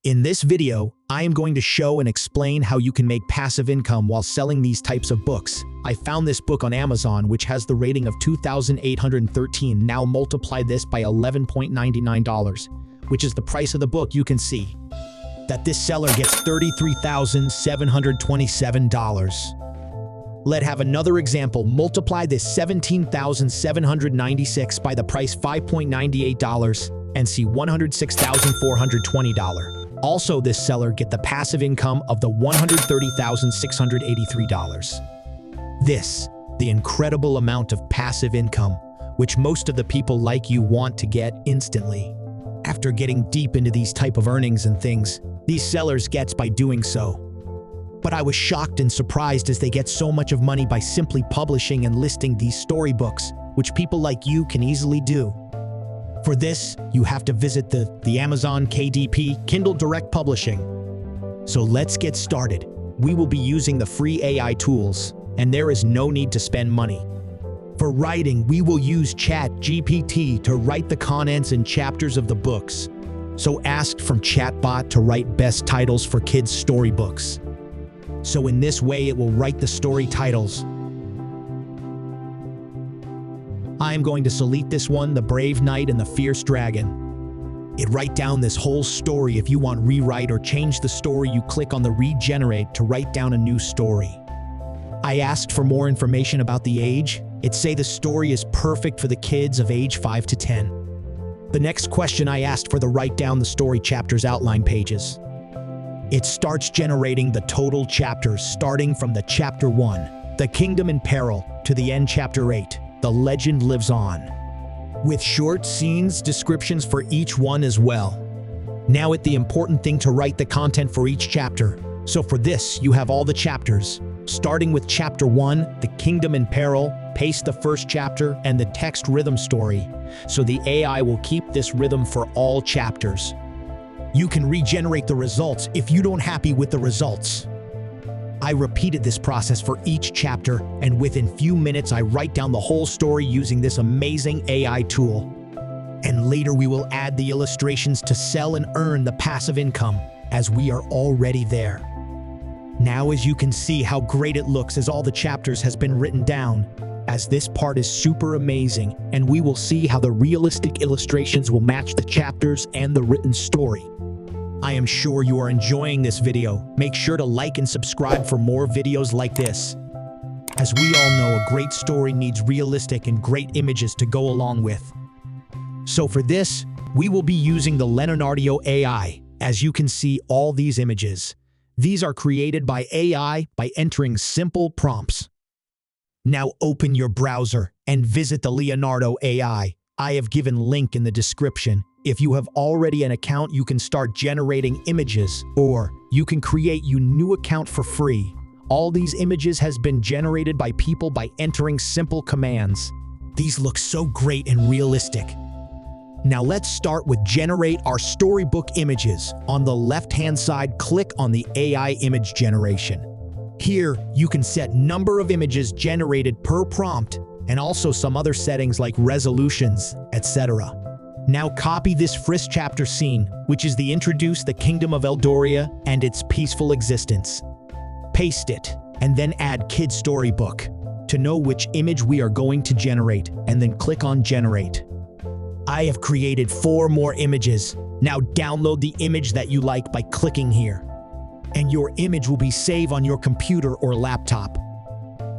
In this video, I am going to show and explain how you can make passive income while selling these types of books. I found this book on Amazon, which has the rating of 2,813. Now multiply this by $11.99, which is the price of the book. You can see that this seller gets $33,727. Let's have another example. Multiply this $17,796 by the price $5.98 and see $106,420. Also, this seller get the passive income of the $130,683. This, the incredible amount of passive income, which most of the people like you want to get instantly. After getting deep into these type of earnings and things, these sellers gets by doing so. But I was shocked and surprised as they get so much of money by simply publishing and listing these storybooks, which people like you can easily do. For this, you have to visit the Amazon KDP, Kindle Direct Publishing. So let's get started. We will be using the free AI tools, and there is no need to spend money. For writing, we will use ChatGPT to write the contents and chapters of the books. So ask from chatbot to write best titles for kids' storybooks. So in this way, it will write the story titles. I am going to select this one, The Brave Knight and the Fierce Dragon. It write down this whole story. If you want rewrite or change the story, you click on the regenerate to write down a new story. I asked for more information about the age. It say the story is perfect for the kids of age 5 to 10. The next question I asked for the write down the story chapters outline pages. It starts generating the total chapters starting from the chapter 1, The Kingdom in Peril, to the end chapter 8. The legend lives on, with short scenes, descriptions for each one as well. Now it's the important thing to write the content for each chapter. So for this, you have all the chapters. Starting with chapter 1, The Kingdom in Peril, paste the first chapter and the text rhythm story. So the AI will keep this rhythm for all chapters. You can regenerate the results if you don't happy with the results. I repeated this process for each chapter, and within few minutes I write down the whole story using this amazing AI tool. And later we will add the illustrations to sell and earn the passive income, as we are already there. Now as you can see how great it looks as all the chapters has been written down, as this part is super amazing, and we will see how the realistic illustrations will match the chapters and the written story. I am sure you are enjoying this video. Make sure to like and subscribe for more videos like this. As we all know, a great story needs realistic and great images to go along with. So for this, we will be using the Leonardo.Ai. As you can see all these images. These are created by AI by entering simple prompts. Now open your browser and visit the Leonardo.Ai. I have given link in the description. If you have already an account, you can start generating images, or you can create your new account for free. All these images has been generated by people by entering simple commands. These look so great and realistic. Now let's start with generate our storybook images. On the left-hand side, click on the AI image generation. Here, you can set number of images generated per prompt, and also some other settings like resolutions, etc. Now copy this first chapter scene, which is the introduce the Kingdom of Eldoria and its peaceful existence. Paste it, and then add Kid Storybook. To know which image we are going to generate, and then click on Generate. I have created 4 more images. Now download the image that you like by clicking here. And your image will be saved on your computer or laptop.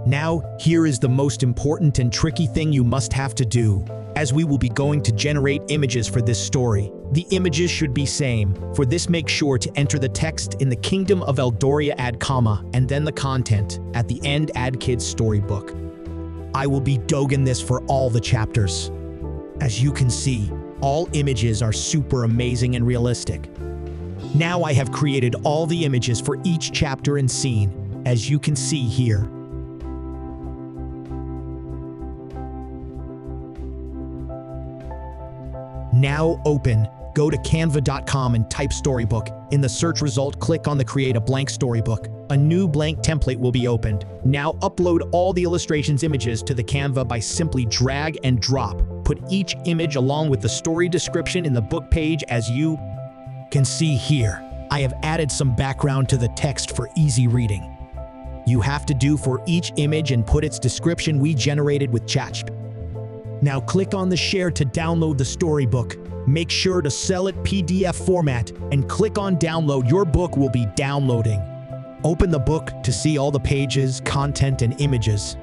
Now, here is the most important and tricky thing you must have to do. As we will be going to generate images for this story, the images should be same. For this, make sure to enter the text in the Kingdom of Eldoria, add comma, and then the content. At the end, add Kids Storybook. I will be doing this for all the chapters. As you can see, all images are super amazing and realistic. Now I have created all the images for each chapter and scene, as you can see here. Now open, go to canva.com and type storybook. In the search result, click on the create a blank storybook. A new blank template will be opened. Now upload all the illustrations images to the Canva by simply drag and drop. Put each image along with the story description in the book page as you can see here. I have added some background to the text for easy reading. You have to do for each image and put its description we generated with ChatGPT. Now click on the share to download the storybook. Make sure to sell it PDF format and click on download. Your book will be downloading. Open the book to see all the pages, content, and images.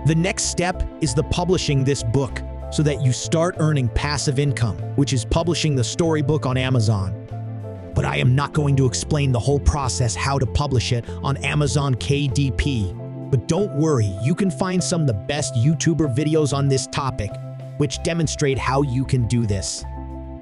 The next step is the publishing this book so that you start earning passive income, which is publishing the storybook on Amazon. But I am not going to explain the whole process how to publish it on Amazon KDP. But don't worry, you can find some of the best YouTuber videos on this topic, which demonstrate how you can do this.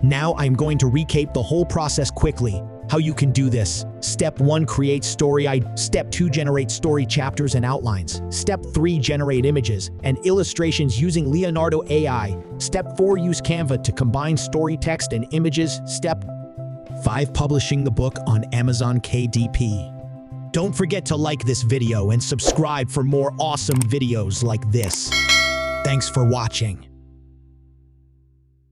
Now I'm going to recap the whole process quickly, how you can do this. Step 1, create story idea. Step 2, generate story chapters and outlines. Step 3, generate images and illustrations using Leonardo.Ai. Step 4, use Canva to combine story text and images. Step 5, publishing the book on Amazon KDP. Don't forget to like this video and subscribe for more awesome videos like this. Thanks for watching.